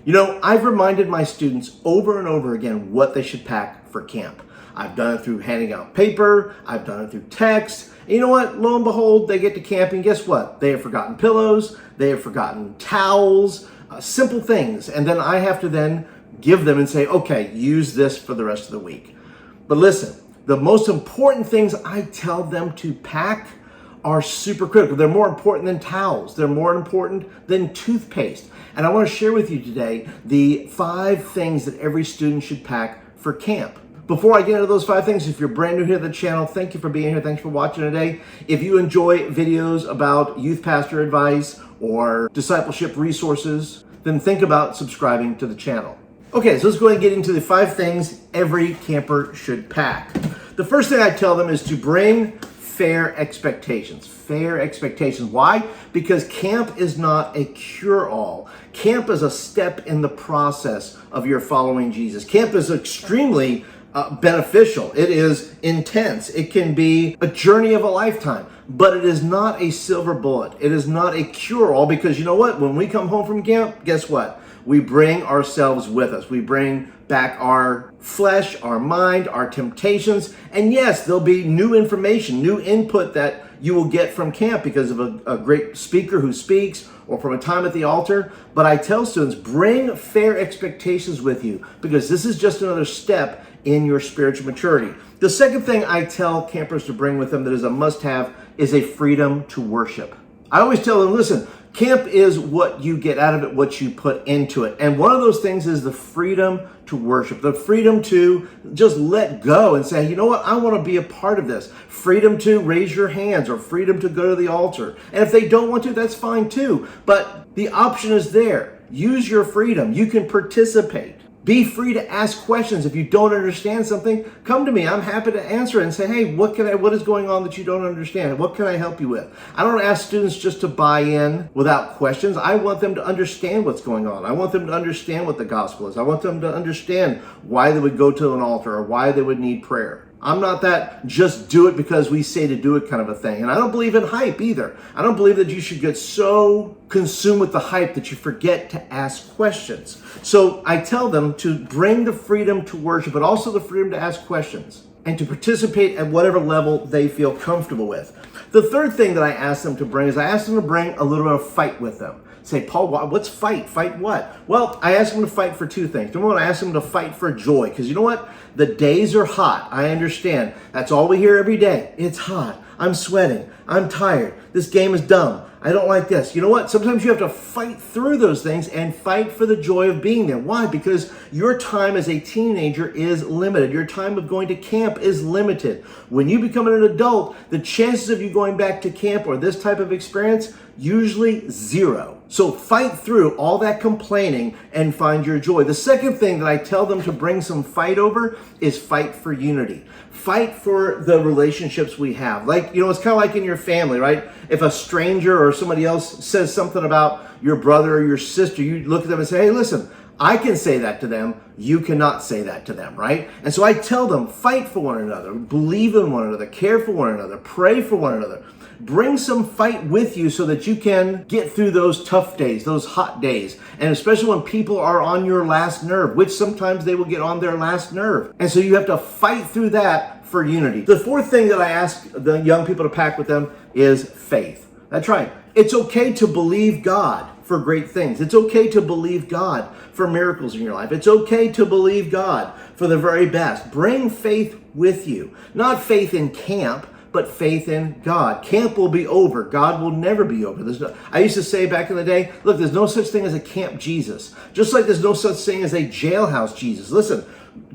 You know, I've reminded my students over and over again what they should pack for camp. I've done it through handing out paper, I've done it through text. And you know what? Lo and behold, they get to camp and guess what? They have forgotten pillows, they have forgotten towels, simple things. And then I have to then give them and say, okay, use this for the rest of the week. But listen, the most important things I tell them to pack are super critical. They're more important than towels. They're more important than toothpaste. And I want to share with you today the 5 things that every student should pack for camp. Before I get into those 5 things, if you're brand new here to the channel, thank you for being here. Thanks for watching today. If you enjoy videos about youth pastor advice or discipleship resources, then think about subscribing to the channel. Okay, so let's go ahead and get into the 5 things every camper should pack. The first thing I tell them is to bring fair expectations. Fair expectations. Why? Because camp is not a cure-all. Camp is a step in the process of your following Jesus. Camp is extremely beneficial. It is intense. It can be a journey of a lifetime, but it is not a silver bullet. It is not a cure-all because you know what? When we come home from camp, guess what? We bring ourselves with us. We bring back our flesh, our mind, our temptations. And yes, there'll be new information, new input that you will get from camp because of a great speaker who speaks or from a time at the altar. But I tell students, bring fair expectations with you because this is just another step in your spiritual maturity. The second thing I tell campers to bring with them that is a must-have is a freedom to worship. I always tell them, listen, camp is what you get out of it, what you put into it. And one of those things is the freedom to worship, the freedom to just let go and say, you know what, I want to be a part of this. Freedom to raise your hands or freedom to go to the altar. And if they don't want to, that's fine too. But the option is there. Use your freedom. You can participate. Be free to ask questions. If you don't understand something, come to me. I'm happy to answer it and say, hey, what is going on that you don't understand? What can I help you with? I don't ask students just to buy in without questions. I want them to understand what's going on. I want them to understand what the gospel is. I want them to understand why they would go to an altar or why they would need prayer. I'm not that just do it because we say to do it kind of a thing. And I don't believe in hype either. I don't believe that you should get so consumed with the hype that you forget to ask questions. So I tell them to bring the freedom to worship, but also the freedom to ask questions and to participate at whatever level they feel comfortable with. The third thing that I ask them to bring is I ask them to bring a little bit of fight with them. Say, Paul, what's fight? Fight what? Well, I ask them to fight for 2 things. Number 1, I ask them to fight for joy. Because you know what? The days are hot. I understand. That's all we hear every day. It's hot. I'm sweating. I'm tired. This game is dumb. I don't like this. You know what? Sometimes you have to fight through those things and fight for the joy of being there. Why? Because your time as a teenager is limited. Your time of going to camp is limited. When you become an adult, the chances of you going back to camp or this type of experience, usually 0. So fight through all that complaining and find your joy. The second thing that I tell them to bring some fight over is fight for unity. Fight for the relationships we have. Like, you know, it's kind of like in your family, right? If a stranger or somebody else says something about your brother or your sister, you look at them and say, hey, listen, I can say that to them. You cannot say that to them, right? And so I tell them, fight for one another, believe in one another, care for one another, pray for one another. Bring some fight with you so that you can get through those tough days, those hot days, and especially when people are on your last nerve, which sometimes they will get on their last nerve. And so you have to fight through that for unity. The fourth thing that I ask the young people to pack with them is faith. That's right. It's okay to believe God for great things. It's okay to believe God for miracles in your life. It's okay to believe God for the very best. Bring faith with you. Not faith in camp, but faith in God. Camp will be over. God will never be over. I used to say back in the day, look, there's no such thing as a camp Jesus. Just like there's no such thing as a jailhouse Jesus. Listen,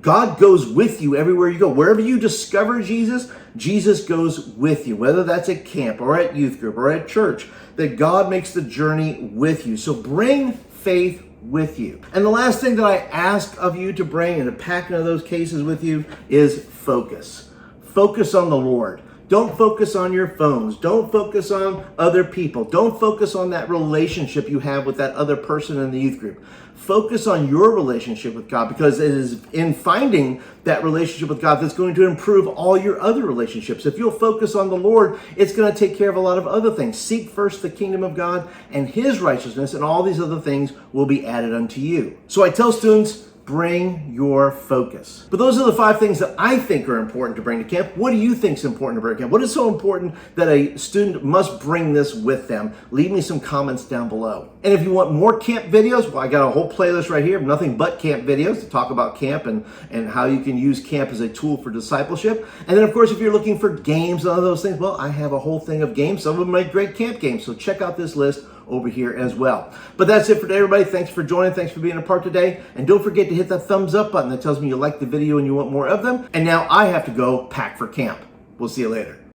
God goes with you everywhere you go. Wherever you discover Jesus, Jesus goes with you. Whether that's at camp or at youth group or at church, that God makes the journey with you. So bring faith with you. And the last thing that I ask of you to bring and to pack into those cases with you is focus. Focus on the Lord. Don't focus on your phones. Don't focus on other people. Don't focus on that relationship you have with that other person in the youth group. Focus on your relationship with God, because it is in finding that relationship with God that's going to improve all your other relationships. If you'll focus on the Lord, it's going to take care of a lot of other things. Seek first the kingdom of God and his righteousness, and all these other things will be added unto you. So I tell students, bring your focus. But those are the 5 things that I think are important to bring to camp. What do you think is important to bring to camp? What is so important that a student must bring this with them? Leave me some comments down below. And if you want more camp videos, well, I got a whole playlist right here of nothing but camp videos to talk about camp and how you can use camp as a tool for discipleship. And then, of course, if you're looking for games and all those things, well, I have a whole thing of games. Some of them make great camp games. So check out this list over here as well. But that's it for today, everybody. Thanks for joining. Thanks for being a part today. And don't forget to hit that thumbs up button that tells me you like the video and you want more of them. And now I have to go pack for camp. We'll see you later.